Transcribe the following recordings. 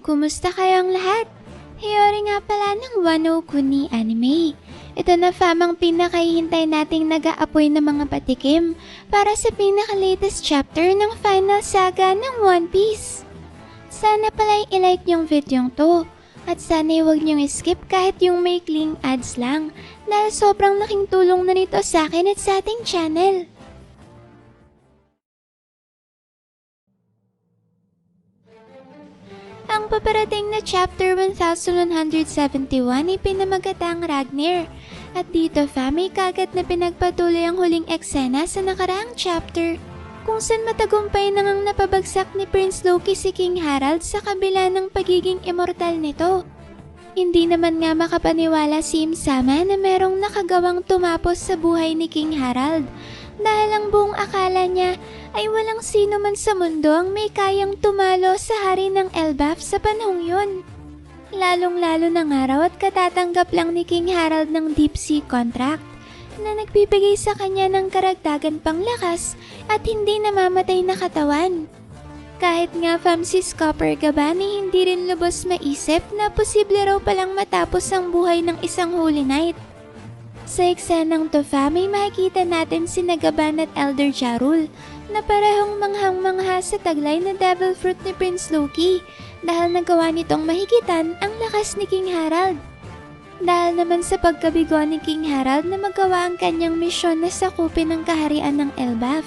Kumusta kayong lahat? Hiyori nga pala ng Wano Kuni Anime. Ito na famang pinakahihintay nating nag-aapoy ng mga patikim para sa pinaka-latest chapter ng final saga ng One Piece. Sana pala'y i-like yung video to at sana huwag niyong skip kahit yung maikling ads lang dahil sobrang laking tulong na nito sa akin at sa ating channel. Ang paparating na chapter 1171 ay pinamagatang Ragnar. At dito may kagat na pinagpatuloy ang huling eksena sa nakaraang chapter kung saan matagumpay nang napabagsak ni Prince Loki si King Harald sa kabila ng pagiging immortal nito. Hindi naman nga makapaniwala si Im-sama na merong nakagawang tumapos sa buhay ni King Harald dahil ang buong akala niya ay walang sino man sa mundo ang may kayang tumalo sa hari ng Elbaf sa panahong yun. Lalong-lalo na nga raw at katatanggap lang ni King Harald ng deep sea contract na nagbibigay sa kanya ng karagdagan pang lakas at hindi namamatay na katawan. Kahit nga si Copper Gabani hindi rin lubos maisip na posible raw palang matapos ang buhay ng isang Holy Knight. Sa eksenang to may makikita natin si Nagaban at Elder Jarul na parehong manghang-mangha sa taglay na Devil Fruit ni Prince Loki dahil nagawa nitong mahigitan ang lakas ni King Harald. Dahil naman sa pagkabigo ni King Harald na magawa ang kanyang misyon na sakupin ang kaharian ng Elbaf,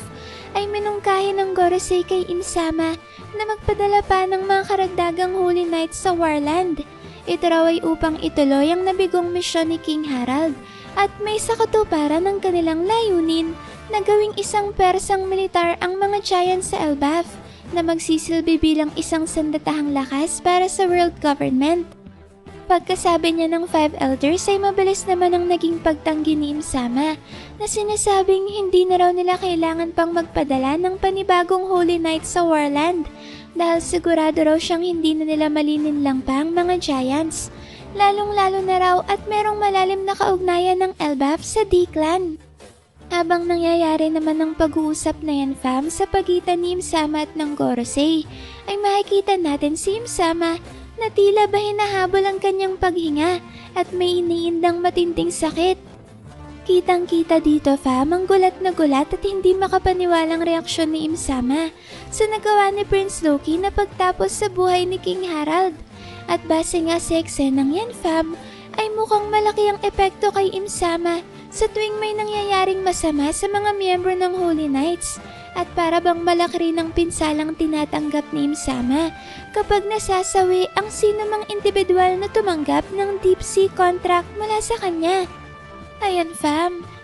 ay minungkahi ng Gorosei kay Im-sama na magpadala pa ng mga karagdagang Holy Knights sa Warland. Ito raw ay upang ituloy ang nabigong misyon ni King Harald at may sakatuparan ng kanilang layunin na gawing isang persang militar ang mga giants sa Elbaf na magsisilbi bilang isang sandatahang lakas para sa world government. Pagkasabi niya ng 5 elders ay mabilis naman ang naging pagtanggi ni Im-sama na sinasabing hindi na raw nila kailangan pang magpadala ng panibagong Holy Knight sa Warland dahil sigurado raw siyang hindi na nila malilinlang pa ang mga giants. Lalong-lalo na raw at merong malalim na kaugnayan ng Elbaf sa D-Clan. Habang nangyayari naman ang pag-uusap na yan sa pagitan ni Im-sama at ng Gorosei, ay makikita natin si Im-sama na tila ba hinahabol ang kanyang paghinga at may iniindang matinding sakit. Kitang-kita dito ang gulat na gulat at hindi makapaniwalang reaksyon ni Im-sama sa nagawa ni Prince Loki na pagtapos sa buhay ni King Harald. At base nga sa eksenang yan ay mukhang malaki ang epekto kay Im-sama sa tuwing may nangyayaring masama sa mga miyembro ng Holy Knights. At para bang malaki rin ang pinsalang tinatanggap ni Im-sama kapag nasasawi ang sino mang individual na tumanggap ng deep sea contract mula sa kanya. Ayan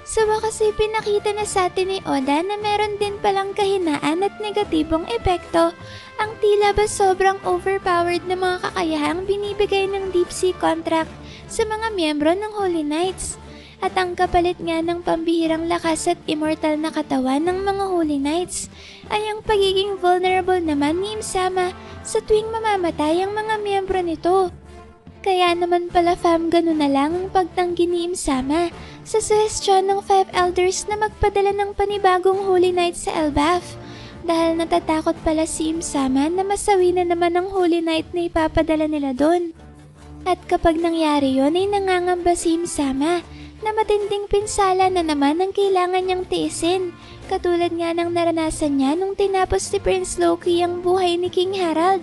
sa wakas ay pinakita na sa atin ni Oda na meron din palang kahinaan at negatibong epekto ang tila ba sobrang overpowered na mga kakayahang binibigay ng deep sea contract sa mga miyembro ng Holy Knights. At ang kapalit nga ng pambihirang lakas at immortal na katawan ng mga Holy Knights ay ang pagiging vulnerable naman ni Im-sama sa tuwing mamamatay ang mga miyembro nito. Kaya naman pala ganun na lang ang pagtanggi ni Im-sama sa suhestyon ng 5 elders na magpadala ng panibagong Holy Knight sa Elbaf dahil natatakot pala si Im-sama na masawi na naman ang Holy Knight na ipapadala nila doon. At kapag nangyari yun ay nangangamba si Im-sama na matinding pinsala na naman ang kailangan niyang tiisin, katulad nga ng naranasan niya nung tinapos ni Prince Loki ang buhay ni King Harald.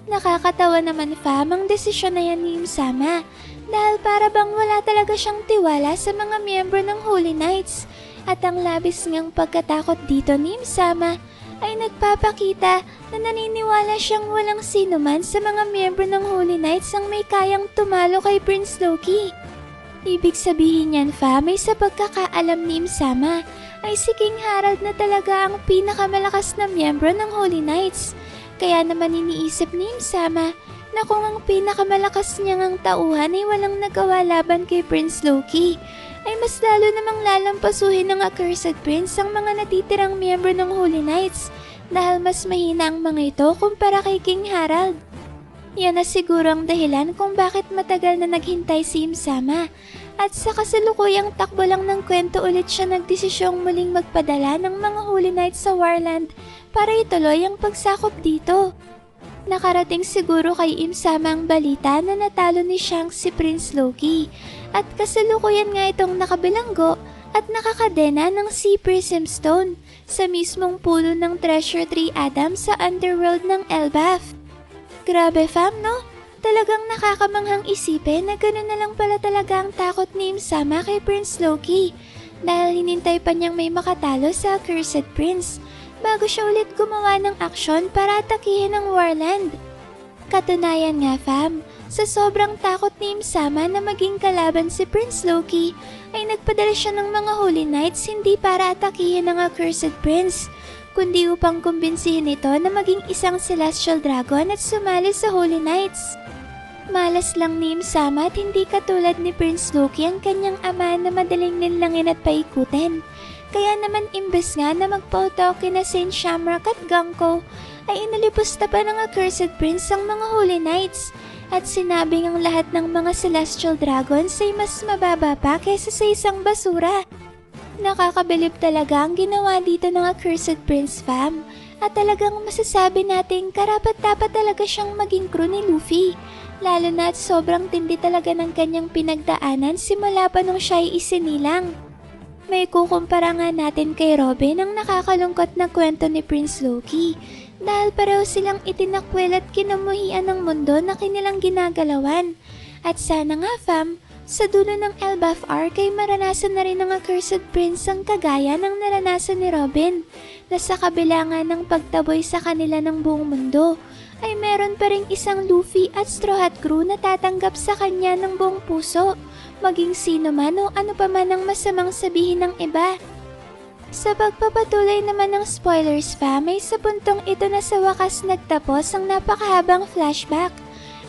Nakakatawa naman ang desisyon na yan ni Im-sama dahil para bang wala talaga siyang tiwala sa mga miyembro ng Holy Knights at ang labis ngang pagkatakot dito ni Im-sama ay nagpapakita na naniniwala siyang walang sino man sa mga miyembro ng Holy Knights ang may kayang tumalo kay Prince Loki. Ibig sabihin yan may sa pagkakaalam ni Im-sama ay si King Harald na talaga ang pinakamalakas na miyembro ng Holy Knights. Kaya naman iniisip ni Im-sama na kung ang pinakamalakas niyang ang tauhan ay walang nagawa laban kay Prince Loki, ay mas lalo namang lalampasuhin ng Accursed Prince ang mga natitirang miyembro ng Holy Knights dahil mas mahina ang mga ito kumpara kay King Harald. Yan na siguro ang dahilan kung bakit matagal na naghintay si Im-sama at sa kasalukuyang takbo lang ng kwento ulit siya nagdesisyong muling magpadala ng mga Holy Knights sa Warland para ituloy ang pagsakop dito. Nakarating siguro kay Im-sama ang balita na natalo ni Shanks si Prince Loki at kasalukuyan nga itong nakabilanggo at nakakadena ng Sea Prism Stone sa mismong pulo ng Treasure Tree Adam sa underworld ng Elbaf. Grabe fam, no? Talagang nakakamanghang isipin na gano'n na lang pala talaga ang takot ni Im-sama kay Prince Loki dahil hinintay pa niyang may makatalo sa Cursed Prince bago siya ulit gumawa ng aksyon para atakihin ang Warland. Katunayan nga fam, sa sobrang takot ni Im-sama na maging kalaban si Prince Loki, ay nagpadala siya ng mga Holy Knights hindi para atakihin ang Accursed Prince, kundi upang kumbinsihin ito na maging isang Celestial Dragon at sumali sa Holy Knights. Malas lang ni Im-sama at hindi katulad ni Prince Loki ang kanyang ama na madaling linlangin at paikutin. Kaya naman imbes nga na magpautoke na Saint Shamrock at Ganko, ay inalipusta pa ng Accursed Prince ang mga Holy Knights at sinabing ang lahat ng mga Celestial Dragons ay mas mababa pa kaysa sa isang basura. Nakakabilib talaga ang ginawa dito ng Accursed Prince fam at talagang masasabi nating karapat-dapat talaga siyang maging crew ni Luffy. Lalo na at sobrang tindi talaga ng kanyang pinagdaanan simula pa nung siya ay isinilang. May kukumpara nga natin kay Robin ang nakakalungkot na kwento ni Prince Loki dahil pareho silang itinakwil at kinumuhian ng mundo na kanilang ginagalawan. At sana nga fam, sa dulo ng Elbaf arc ay maranasan na rin ng Accursed Prince ang kagaya ng naranasan ni Robin na sa kabila nga ng pagtaboy sa kanila ng buong mundo ay meron pa ring isang Luffy at Straw Hat crew na tatanggap sa kanya ng buong puso, maging sino man o ano pa man ang masamang sabihin ng iba. Sa pagpapatuloy naman ng spoilers fam ay sa puntong ito na sa wakas nagtapos ang napakahabang flashback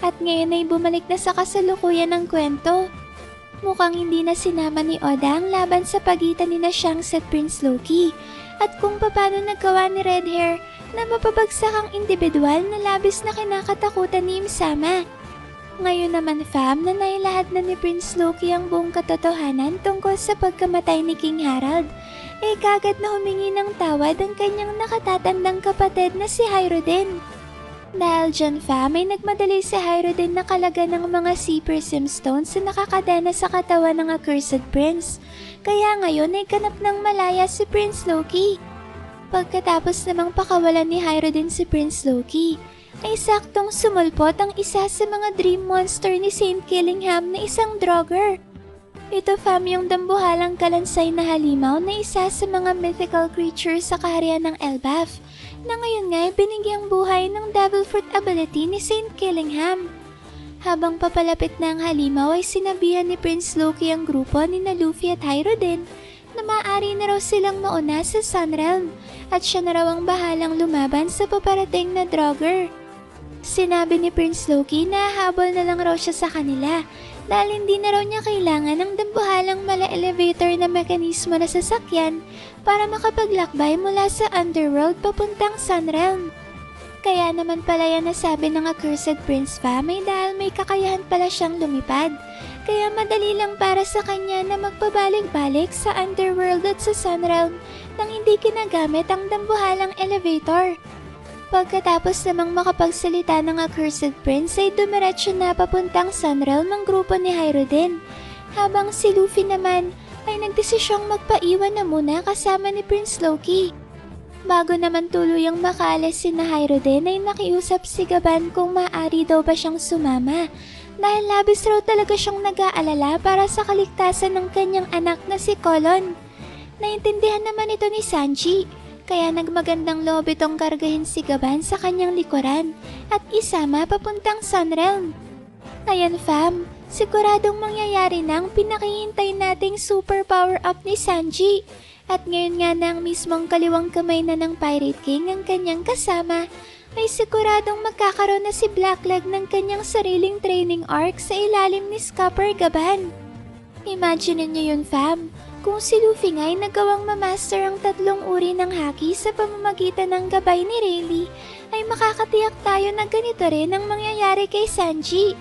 at ngayon ay bumalik na sa kasalukuyan ng kwento. Mukhang hindi na sinama ni Oda ang laban sa pagitan ni Shanks at Prince Loki at kung paano nagawa ni Red Hair na mapabagsak ang individual na labis na kinakatakutan ni Im-sama. Ngayon naman fam na nailahad na ni Prince Loki ang buong katotohanan tungkol sa pagkamatay ni King Harold, ay kagad na humingi ng tawad ang kanyang nakatatandang kapatid na si Hyrodin. Dahil dyan fam ay nagmadali si Hyrodin na kalaga ng mga Sea Prism Stones na nakakadena sa katawan ng Accursed Prince, kaya ngayon ay ganap ng malaya si Prince Loki. Pagkatapos namang pakawalan ni Hyrodin si Prince Loki, ay saktong sumulpot ang isa sa mga dream monster ni Saint Killingham na isang Draugr. Ito fam yung dambuhalang kalansay na halimaw na isa sa mga mythical creatures sa kaharian ng Elbaf na ngayon nga ay binigyang buhay ng Devil Fruit ability ni Saint Killingham. Habang papalapit na ang halimaw ay sinabihan ni Prince Loki ang grupo ni na Luffy at Hyrodin na maaari na raw silang mauna sa Sunrealm at siya na raw ang bahalang lumaban sa paparating na Draugr. Sinabi ni Prince Loki na habol na lang raw siya sa kanila dahil hindi na raw niya kailangan ng dambuhalang mala-elevator na mekanismo na sasakyan para makapaglakbay mula sa underworld papuntang Sunrealm. Kaya naman pala yan nasabi ng Accursed Prince fam ay dahil may kakayahan pala siyang lumipad. Kaya madali lang para sa kanya na magpabalik-balik sa underworld at sa Sunrealm nang hindi ginagamit ang dambuhalang elevator. Pagkatapos namang makapagsalita ng Accursed Prince ay dumiretso na papuntang Sunrealm ang grupo ni Hyrodin, habang si Luffy naman ay nagdesisyong magpaiwan na muna kasama ni Prince Loki. Bago naman tuluyang makaalis si na Hyrodin ay nakiusap si Gaban kung maaari daw ba siyang sumama dahil labis raw talaga siyang nag-aalala para sa kaligtasan ng kanyang anak na si Colon. Naintindihan naman ito ni Sanji, kaya nagmagandang loob itong kargahin si Gaban sa kanyang likuran at isama papuntang Sunrealm. Ayan fam, siguradong mangyayari na ang pinakihintay nating super power up ni Sanji. At ngayon nga na ang mismong kaliwang kamay na ng Pirate King ang kanyang kasama, ay siguradong magkakaroon na si Blackleg ng kanyang sariling training arc sa ilalim ni Scupper Gaban. Imagine niyo yun fam, kung si Luffy nga ay nagawang mamaster ang tatlong uri ng haki sa pamamagitan ng gabay ni Rayleigh, ay makakatiyak tayo na ganito rin ang mangyayari kay Sanji.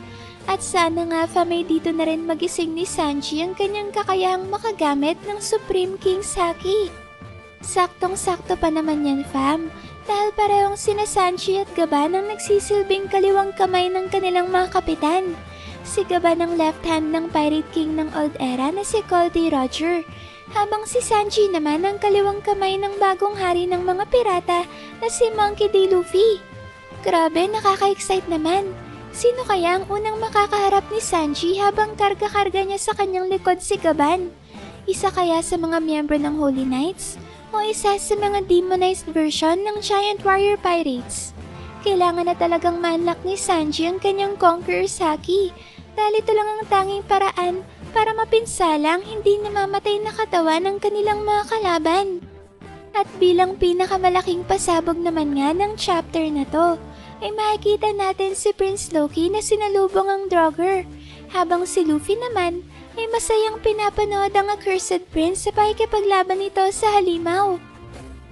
At sana nga fam ay dito na rin magising ni Sanji ang kanyang kakayahang makagamit ng Supreme King's Haki. Saktong-sakto pa naman yan fam, Dahil parehong sina Sanji at Gaba ang nagsisilbing kaliwang kamay ng kanilang mga kapitan. Si Gaba ng left hand ng Pirate King ng Old Era na si Goldie Roger, habang si Sanji naman ang kaliwang kamay ng bagong hari ng mga pirata na si Monkey D. Luffy. Grabe, nakaka-excite naman. Sino kaya ang unang makakaharap ni Sanji habang karga-karga niya sa kanyang likod si Gaban? Isa kaya sa mga miyembro ng Holy Knights? O isa sa mga demonized version ng Giant Warrior Pirates? Kailangan na talagang ma-unlock ni Sanji ang kanyang Conqueror's Haki dahil ito lang ang tanging paraan para mapinsala ang hindi namamatay na katawan ng kanilang mga kalaban. At bilang pinakamalaking pasabog naman nga ng chapter na to, ay makikita natin si Prince Loki na sinalubong ang Draugr, habang si Luffy naman ay masayang pinapanood ang Accursed Prince sa pakikipaglaban nito sa halimaw.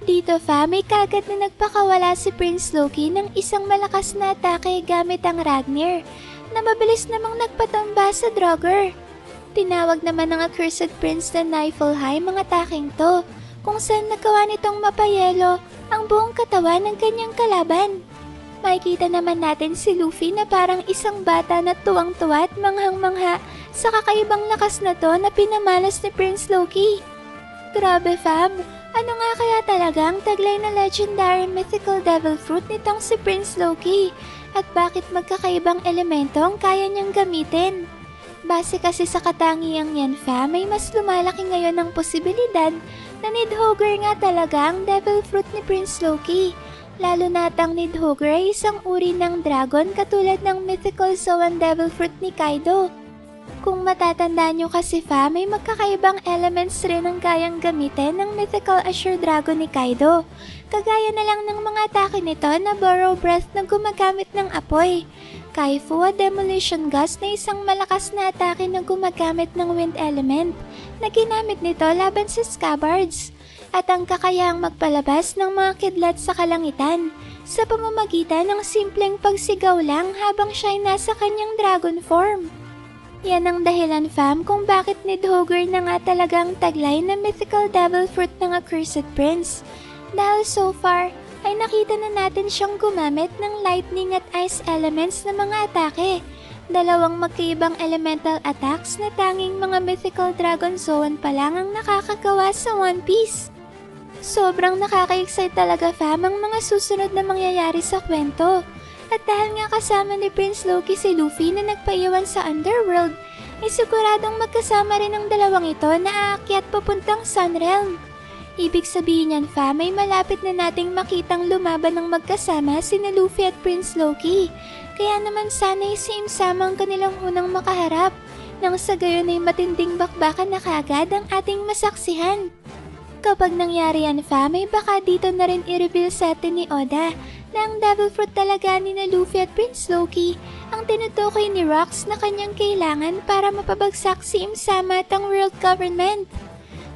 Dito may kagat na nagpakawala si Prince Loki ng isang malakas na atake gamit ang Ragnir na mabilis namang nagpatumba sa Draugr. Tinawag naman ng Accursed Prince na Niflheim ang ataking to, kung saan nagawa nitong mapayelo ang buong katawan ng kanyang kalaban. Makikita naman natin si Luffy na parang isang bata na tuwang-tuwa at manghang-mangha sa kakaibang lakas na to na pinamalas ni Prince Loki. Grabe fam, ano nga kaya talaga ang taglay na legendary mythical devil fruit nitong si Prince Loki at bakit magkakaibang elemento ang kaya niyang gamitin? Base kasi sa katangiang yan fam, may mas lumalaki ngayon ang posibilidad na Nidhogger nga talaga ang devil fruit ni Prince Loki. Lalo na at ang Nidhogger ay isang uri ng dragon katulad ng mythical Zoan devil fruit ni Kaido. Kung matatandaan nyo kasi may magkakaibang elements rin ang kayang gamitin ng mythical Azure Dragon ni Kaido. Kagaya na lang ng mga atake nito na Borrow Breath na gumagamit ng apoy. Kaifu o Demolition Gust na isang malakas na atake na gumagamit ng wind element na ginamit nito laban sa Scabbards. At ang kakayahang magpalabas ng mga kidlat sa kalangitan sa pamamagitan ng simpleng pagsigaw lang habang siya'y nasa kanyang dragon form. Yan ang dahilan fam kung bakit Nidhogger na nga talagang taglay na mythical devil fruit ng Accursed Prince. Dahil so far ay nakita na natin siyang gumamit ng lightning at ice elements na mga atake. Dalawang magkaibang elemental attacks na tanging mga mythical dragon Zoan pa lang ang nakakagawa sa One Piece. Sobrang nakaka-excite talaga fam ang mga susunod na mangyayari sa kwento. At dahil nga kasama ni Prince Loki si Luffy na nagpaiwan sa Underworld, ay siguradong magkasama rin ang dalawang ito na aakyat papuntang Sunrealm. Ibig sabihin yan fam, ay malapit na nating makitang lumaban ng magkasama sina Luffy at Prince Loki. Kaya naman sana'y si Im-sama ang kanilang unang makaharap, nang sa gayon ay matinding bakbakan na kaagad ang ating masaksihan. Kapag nangyari yan fam, ay baka dito na rin i-reveal sa atin ni Oda na ang devil fruit talaga ni na Luffy at Prince Loki ang tinutukoy ni Rocks na kanyang kailangan para mapabagsak si Im-sama at ang world government.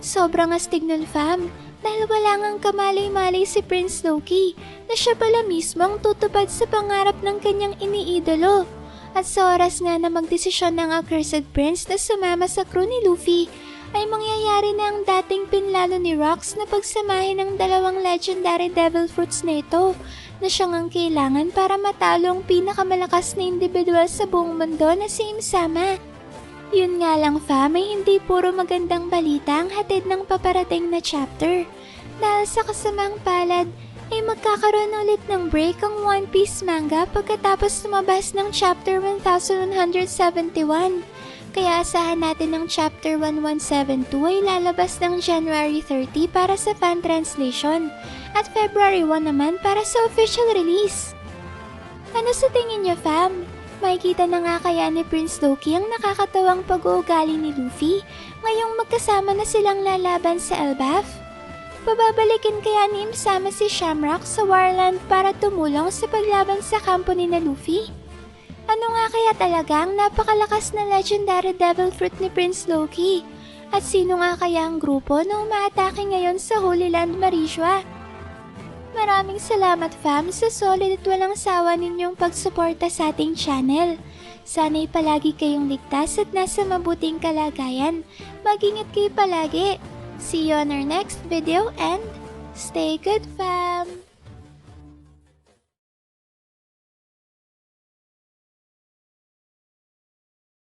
Sobrang astig nun fam, dahil wala ngang kamalay-malay si Prince Loki na siya pala mismo ang tutupad sa pangarap ng kanyang iniidolo. At sa oras nga na magdesisyon ng Accursed Prince na sumama sa crew ni Luffy, ay mangyayari na ang dating pinlano ni Rocks na pagsamahin ng dalawang legendary devil fruits na ito na siyang ang kailangan para matalo ang pinakamalakas na individual sa buong mundo na si Im-sama. Yun nga lang fam, ay hindi puro magandang balita ang hatid ng paparating na chapter. Dahil sa kasamang palad, ay magkakaroon ulit ng break ang One Piece manga pagkatapos lumabas ng chapter 1171. Kaya asahan natin ng chapter 1172 ay lalabas ng January 30 para sa fan translation at February 1 naman para sa official release. Ano sa tingin niyo fam? Makikita na nga kaya ni Prince Loki ang nakakatawang pag-uugali ni Luffy ngayong magkasama na silang lalaban sa Elbaf? Pababalikin kaya ni Im-sama si Shamrock sa Warland para tumulong sa paglaban sa kampo ni na Luffy? Ano nga kaya talaga ang napakalakas na legendary devil fruit ni Prince Loki? At sino nga kaya ang grupo na umaatake ngayon sa Holy Land Marishua? Maraming salamat fam sa solid at walang sawa ninyong pagsuporta sa ating channel. Sana'y palagi kayong ligtas at nasa mabuting kalagayan. Mag-ingat kayo palagi. See you on our next video and stay good fam!